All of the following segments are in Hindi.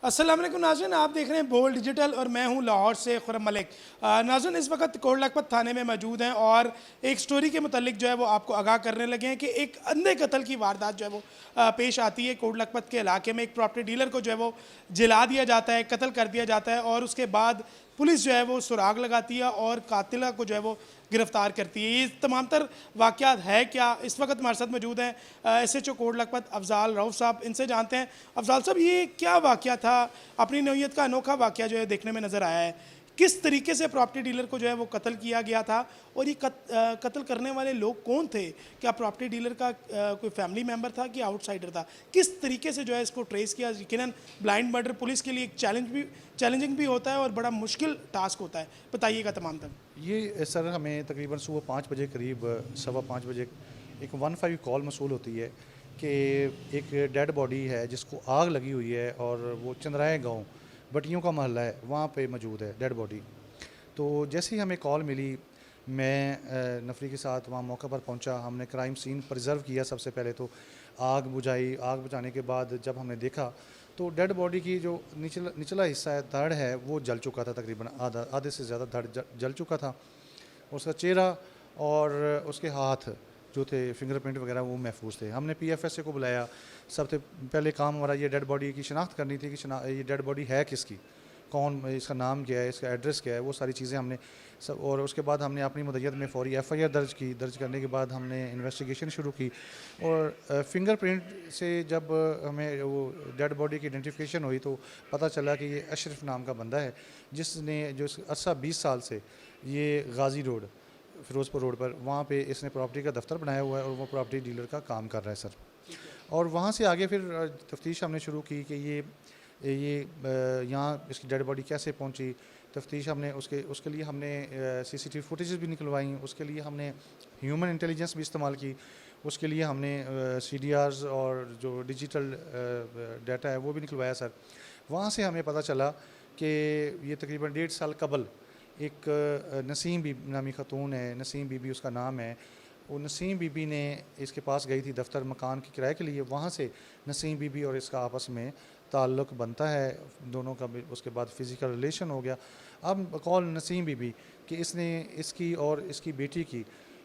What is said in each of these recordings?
अस्सलाम वालेकुम नाज़रीन, आप देख रहे हैं बोल्ड डिजिटल और मैं हूं लाहौर से खुर्रम मलिक। नाज़रीन, इस वक्त कोट लखपत थाने में मौजूद हैं और एक स्टोरी के मुतालिक जो है वो आपको आगाह करने लगे हैं कि एक अंधे कत्ल की वारदात जो है वो पेश आती है। कोट लखपत के इलाके में एक प्रॉपर्टी डीलर को जो है वो जला दिया जाता है, कत्ल कर दिया जाता है और उसके बाद पुलिस जो है वो सुराग लगाती है और कातिला को जो है वो गिरफ्तार करती है। ये तमाम तर वाक़यात है क्या, इस वक्त हमारे साथ मौजूद हैं SHO कोट लखपत अफजाल रऊफ साहब। इनसे जानते हैं। अफजाल साहब, ये क्या वाक़या था? अपनी नौइयत का अनोखा वाक़या जो है देखने में नज़र आया है। किस तरीके से प्रॉपर्टी डीलर को जो है वो कत्ल किया गया था और ये कत्ल करने वाले लोग कौन थे? क्या प्रॉपर्टी डीलर का कोई फैमिली मेम्बर था कि आउटसाइडर था? किस तरीके से जो है इसको ट्रेस किया? यकीनन ब्लाइंड मर्डर पुलिस के लिए एक चैलेंजिंग भी होता है और बड़ा मुश्किल टास्क होता है। बताइएगा तमाम तम। ये सर हमें तकरीबन सुबह 5 बजे करीब 5:15 बजे एक 15 कॉल मसूल होती है कि एक डेड बॉडी है जिसको आग लगी हुई है और वो चंद्राए गांव बटियों का मोहल्ला है, वहाँ पे मौजूद है डेड बॉडी। तो जैसे ही हमें कॉल मिली, मैं नफरी के साथ वहाँ मौके पर पहुँचा। हमने क्राइम सीन प्रिजर्व किया। सबसे पहले तो आग बुझाई। आग बुझाने के बाद जब हमने देखा तो डेड बॉडी की जो निचला हिस्सा है, धड़ है, वो जल चुका था। तकरीबन आधे से ज़्यादा धड़ जल चुका था। उसका चेहरा और उसके हाथ जो थे, फिंगरप्रिंट वगैरह, वो महफूज थे। हमने PFSA को बुलाया। सबसे पहले काम हमारा ये डेड बॉडी की शनाख्त करनी थी कि ये डेड बॉडी है किसकी, कौन, इसका नाम क्या है, इसका एड्रेस क्या है, वो सारी चीज़ें हमने सब। और उसके बाद हमने अपनी मदयत में फौरी FIR दर्ज की। दर्ज करने के बाद हमने इन्वेस्टिगेशन शुरू की और फिंगरप्रिंट से जब हमें वो डेड बॉडी की आइडेंटिफिकेशन हुई तो पता चला कि ये अशरफ नाम का बंदा है जिसने जो अर्सा 20 साल से ये गाज़ी रोड, फ़िरोज़पुर रोड पर, वहाँ पे इसने प्रॉपर्टी का दफ्तर बनाया हुआ है और वो प्रॉपर्टी डीलर का काम कर रहा है सर। और वहाँ से आगे फिर तफ्तीश हमने शुरू की कि ये यहाँ इसकी डेड बॉडी कैसे पहुँची। तफ्तीश हमने उसके लिए हमने CCTV फुटेजेस भी निकलवाई। उसके लिए हमने ह्यूमन इंटेलिजेंस भी इस्तेमाल की। उसके लिए हमने CDRs और जो डिजिटल डाटा है वो भी निकलवाया सर। वहाँ से हमें पता चला कि ये तकरीबन 1.5 साल कबल एक नसीम बीबी नामी ख़तून है, नसीम बीबी उसका नाम है। वो नसीम बीबी ने इसके पास गई थी दफ्तर मकान के किराए के लिए। वहाँ से नसीम बीबी और इसका आपस में ताल्लुक़ बनता है दोनों का। उसके बाद फ़िज़िकल रिलेशन हो गया। अब कॉल नसीम बीबी कि इसने इसकी और इसकी बेटी की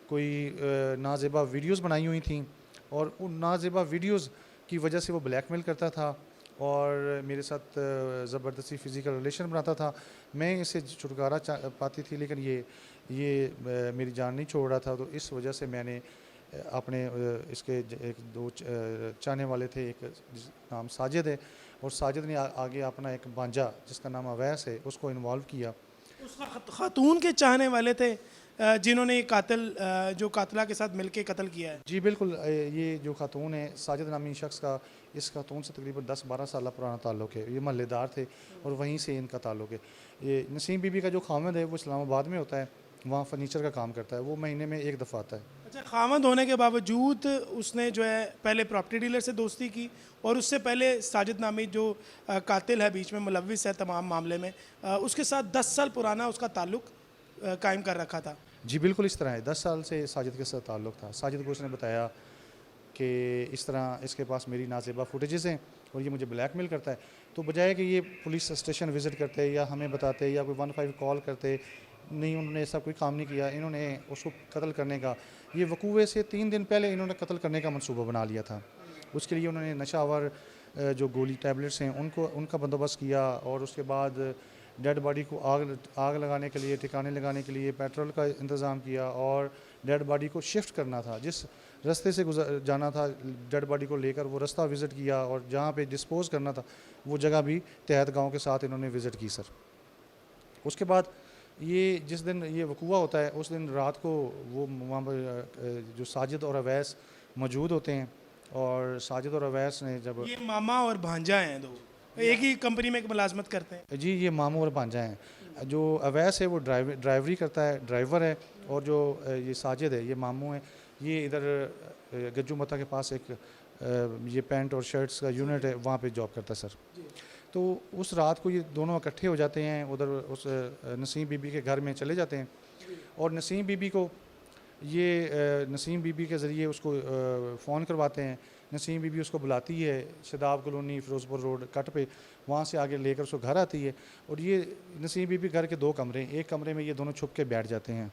कोई नाज़ेबा वीडियोज़ बनाई हुई थी और उन नाज़ेबा वीडियोज़ की वजह से वो ब्लैकमेल करता था और मेरे साथ ज़बरदस्ती फ़िज़िकल रिलेशन बनाता था। मैं इससे छुटकारा पाती थी, लेकिन ये मेरी जान नहीं छोड़ रहा था। तो इस वजह से मैंने अपने इसके एक दो चाहने वाले थे, एक नाम साजिद है और साजिद ने आगे अपना एक भांजा जिसका नाम अवैस है उसको इन्वॉल्व किया। उस वक्त खातून के चाहने वाले थे जिन्होंने ये जो कातिला के साथ मिलके कत्ल किया है। जी बिल्कुल। ये जो खातून है साजिद नामी शख्स का, इस खातून से तकरीबन 10-12 साल पुराना ताल्लुक़ है। ये महल्लेदार थे और वहीं से इनका ताल्लुक़ है। ये नसीम बीबी का जो खामद है वो इस्लामाबाद में होता है, वहाँ फर्नीचर का काम करता है। वो महीने में एक दफ़ा आता है। अच्छा, खामद होने के बावजूद उसने जो है पहले प्रॉपर्टी डीलर से दोस्ती की और उससे पहले साजिद नामी जो कातिल है, बीच में मुलविस है तमाम मामले में, उसके साथ 10 साल पुराना उसका ताल्लुक़ कायम कर रखा था। जी बिल्कुल इस तरह है। 10 साल से साजिद के साथ ताल्लुक़ था। साजिद को उसने बताया कि इस तरह इसके पास मेरी नाज़ेबा फुटेजेस हैं और ये मुझे ब्लैकमेल करता है। तो बजाय कि ये पुलिस स्टेशन विज़िट करते या हमें बताते या कोई 15 कॉल करते, नहीं, उन्होंने ऐसा कोई काम नहीं किया। इन्होंने उसको कत्ल करने का, ये वकूए से 3 दिन पहले इन्होंने कत्ल करने का मंसूबा बना लिया था। उसके लिए उन्होंने नशावर जो गोली टैबलेट्स हैं उनका बंदोबस्त किया और उसके बाद डेड बॉडी को आग लगाने के लिए, ठिकाने लगाने के लिए पेट्रोल का इंतज़ाम किया और डेड बॉडी को शिफ्ट करना था। जिस रास्ते से जाना था डेड बॉडी को लेकर, वो रास्ता विज़िट किया और जहाँ पे डिस्पोज़ करना था वो जगह भी तहत गाँव के साथ इन्होंने विज़िट की सर। उसके बाद ये जिस दिन ये वकूआ होता है उस दिन रात को वो वहाँ पर जो साजिद और अवैस मौजूद होते हैं और साजिद और अवैस ने जब, ये मामा और भांजा हैं, दो एक ही कंपनी में मुलाजमत करते हैं। जी ये मामू और भांजा हैं। जो अवैस है वो ड्राइवरी करता है, ड्राइवर है। और जो ये साजिद है, ये मामू है। ये इधर गज्जू मता के पास एक ये पैंट और शर्ट्स का यूनिट है, वहाँ पे जॉब करता है सर। तो उस रात को ये दोनों इकट्ठे हो जाते हैं, उधर उस नसीम बीबी के घर में चले जाते हैं और नसीम बीबी के ज़रिए उसको फ़ोन करवाते हैं नसीम बीबी उसको बुलाती है Shadab colony Firozpur road cut पे, वहाँ से आगे लेकर उसको घर आती है। और ये नसीम बीबी घर के 2 कमरे हैं, एक कमरे में ये दोनों छुप के बैठ जाते हैं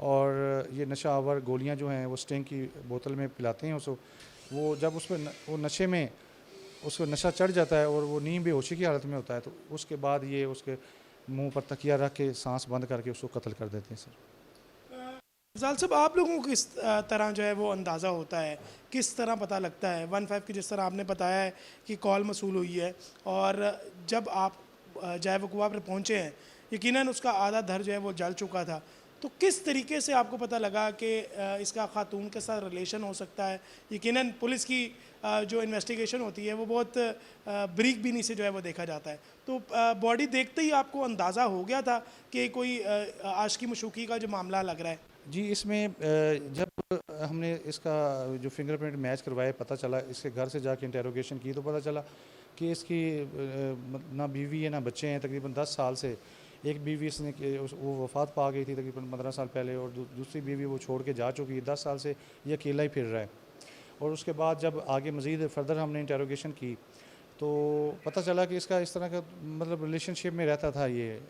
और ये नशा आवर गोलियाँ जो हैं वो स्टिंग की बोतल में पिलाते हैं उसको। वो जब उसमें वो नशे में उसको नशा चढ़ जाता है और वो नींद बेहोशी की हालत में होता है, तो उसके बाद ये उसके मुंह पर तकिया रख के सांस बंद करके उसको कत्ल कर देते हैं सर। अफ़ज़ाल साहब, आप लोगों को किस तरह जो है वो अंदाज़ा होता है, किस तरह पता लगता है 15 की, जिस तरह आपने बताया है कि कॉल मसूल हुई है और जब आप जाए वक़ुआ पर पहुँचे हैं, यकीनन उसका आधा धर जो है वो जल चुका था, तो किस तरीके से आपको पता लगा कि इसका ख़ातून के साथ रिलेशन हो सकता है? यकीनन पुलिस की जो इन्वेस्टिगेशन होती है वो बहुत बारीक बीनी से जो है वो देखा जाता है, तो बॉडी देखते ही आपको अंदाज़ा हो गया था कि कोई आशिकी मशूकी का जो मामला लग रहा है? जी, इसमें जब हमने इसका जो फिंगरप्रिंट मैच करवाए, पता चला, इसके घर से जाके इंटेरोगेशन की तो पता चला कि इसकी ना बीवी है ना बच्चे हैं। तकरीबन 10 साल से एक बीवी इसने वो वफ़ात पा गई थी तकरीबन 15 साल पहले, और दूसरी बीवी वो छोड़ के जा चुकी है। 10 साल से ये अकेला ही फिर रहा है। और उसके बाद जब आगे मज़ीद फ़र्दर हमने इंटेरोगेशन की तो पता चला कि इसका इस तरह का मतलब रिलेशनशिप में रहता था, ये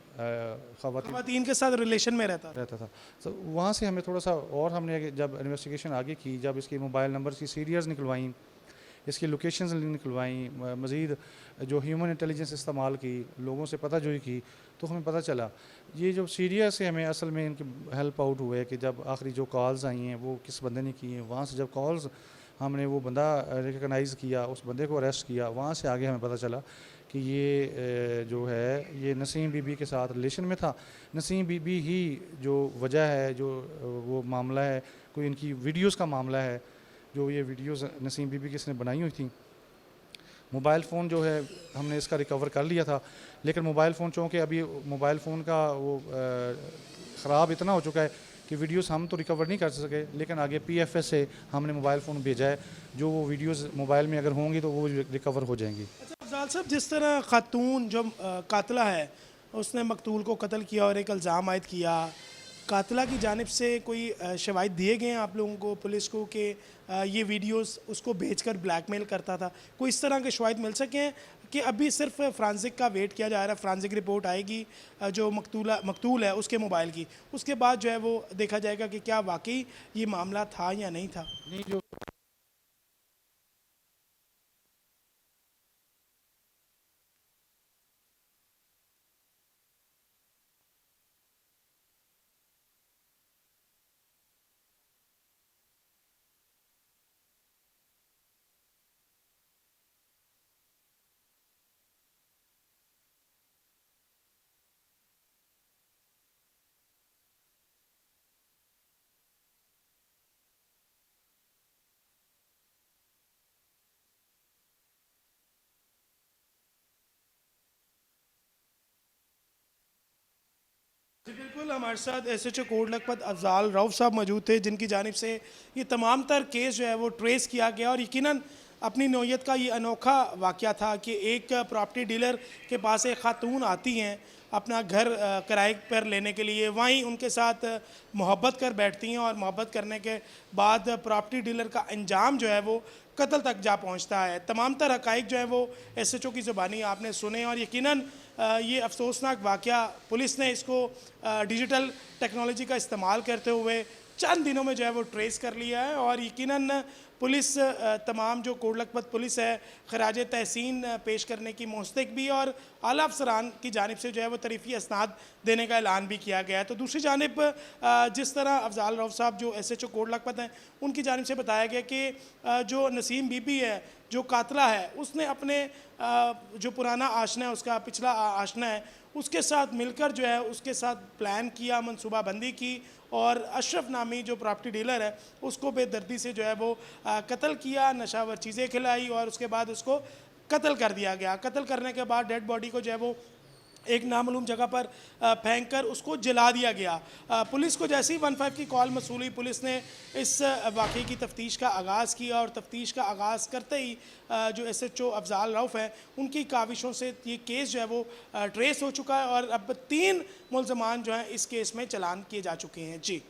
ख़वातीन ख़वातीन के साथ रिलेशन में रहता था। रहता था। तो वहाँ से हमें थोड़ा सा और हमने जब इन्वेस्टिगेशन आगे की, जब इसके मोबाइल नंबर की सीरियल्स निकलवाई, इसकी लोकेशंस निकलवाई, मज़ीद जो ह्यूमन इंटेलिजेंस इस्तेमाल की, लोगों से पता जोई की, तो हमें पता चला ये जो सीरिया से हमें असल में इनकी हेल्प आउट हुआ है कि जब आखिरी जो कॉल्स आई हैं वो किस बंदे ने की हैं। वहाँ से जब कॉल्स हमने वो बंदा रिकगनाइज़ किया, उस बंदे को अरेस्ट किया, वहाँ से आगे हमें पता चला कि ये जो है ये नसीम बीबी के साथ रिलेशन में था। नसीम बीबी ही जो वजह है, जो वो मामला है, कोई इनकी वीडियोस का मामला है, जो ये वीडियोस नसीम बीबी किसने बनाई हुई थी। मोबाइल फ़ोन जो है हमने इसका रिकवर कर लिया था, लेकिन मोबाइल फ़ोन चूँकि अभी मोबाइल फ़ोन का वो ख़राब इतना हो चुका है कि वीडियोस हम तो रिकवर नहीं कर सके, लेकिन आगे PFS से हमने मोबाइल फ़ोन भेजा है, जो वो वीडियोस मोबाइल में अगर होंगी तो वो रिकवर हो जाएंगी। अच्छा अफ़ज़ाल साहब, जिस तरह ख़ातून जो कातला है उसने मकतूल को कत्ल किया और एक इल्ज़ाम आयद किया, कातला की जानिब से कोई शवाहिद दिए गए हैं आप लोगों को, पुलिस को, कि ये वीडियोस उसको भेजकर ब्लैकमेल करता था? कोई इस तरह के शवाहिद मिल सके हैं कि अभी सिर्फ फ्रांसिक का वेट किया जा रहा है, फ्रांसिक रिपोर्ट आएगी जो मकतूल है उसके मोबाइल की, उसके बाद जो है वो देखा जाएगा कि क्या वाकई ये मामला था या नहीं था? नहीं, जो जी बिल्कुल, हमारे साथ SHO कोट लखपत अफ़ज़ाल रऊफ़ साहब मौजूद थे, जिनकी जानिब से ये तमाम तर केस जो है वो ट्रेस किया गया और यकीनन अपनी नौयत का ये अनोखा वाक़या था कि एक प्रॉपर्टी डीलर के पास एक ख़ातून आती हैं अपना घर किराए पर लेने के लिए, वहीं उनके साथ मोहब्बत कर बैठती हैं और मोहब्बत करने के बाद प्रॉपर्टी डीलर का अंजाम जो है वो कत्ल तक जा पहुंचता है। तमाम तर हक़ाइक़ जो है वो SHO की ज़ुबानी आपने सुने और यकीनन ये अफसोसनाक वाक़या पुलिस ने इसको डिजिटल टेक्नोलॉजी का इस्तेमाल करते हुए चंद दिनों में जो है वो ट्रेस कर लिया है और यकीनन पुलिस तमाम जो कोट लखपत पुलिस है खराज तहसीन पेश करने की मुस्तक भी और आला अफसरान की जानिब से जो है वो तरीफ़ी असनाद देने का ऐलान भी किया गया है। तो दूसरी जानिब जिस तरह अफ़ज़ाल रऊफ़ साहब जो SHO कोट लखपत हैं उनकी जानिब से बताया गया कि जो नसीम बीबी है जो कातला है उसने अपने जो पुराना आशना है, उसका पिछला आशना है, उसके साथ मिलकर जो है उसके साथ प्लान किया, मनसूबाबंदी की और अशरफ नामी जो प्रॉपर्टी डीलर है उसको बेदर्दी से जो है वो कत्ल किया, नशावर चीज़ें खिलाई और उसके बाद उसको कत्ल कर दिया गया। कत्ल करने के बाद डेड बॉडी को जो है वो एक नामालूम जगह पर फेंक कर उसको जला दिया गया। पुलिस को जैसे ही 15 की कॉल मसूल हुई, पुलिस ने इस वाक़े की तफ्तीश का आगाज़ किया और तफ्तीश का आगाज़ करते ही जो SHO अफ़ज़ाल रऊफ़ हैं उनकी काविशों से ये केस जो है वो ट्रेस हो चुका है और अब 3 मुल्ज़मान जो हैं इस केस में चालान किए जा चुके हैं। जी।